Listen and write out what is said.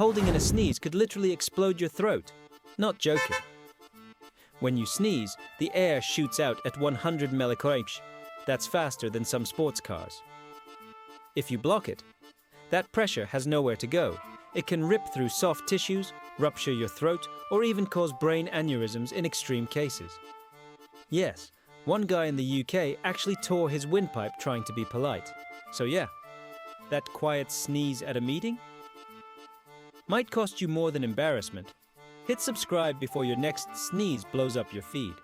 holding in a sneeze could literally explode your throat. Not joking. When you sneeze, the air shoots out at 100 mph. That's faster than some sports cars. If you block it, that pressure has nowhere to go. It can rip through soft tissues, rupture your throat, or even cause brain aneurysms in extreme cases. Yes, one guy in the UK actually tore his windpipe trying to be polite. So yeah, that quiet sneeze at a meeting might cost you more than embarrassment. Hit subscribe before your next sneeze blows up your feed.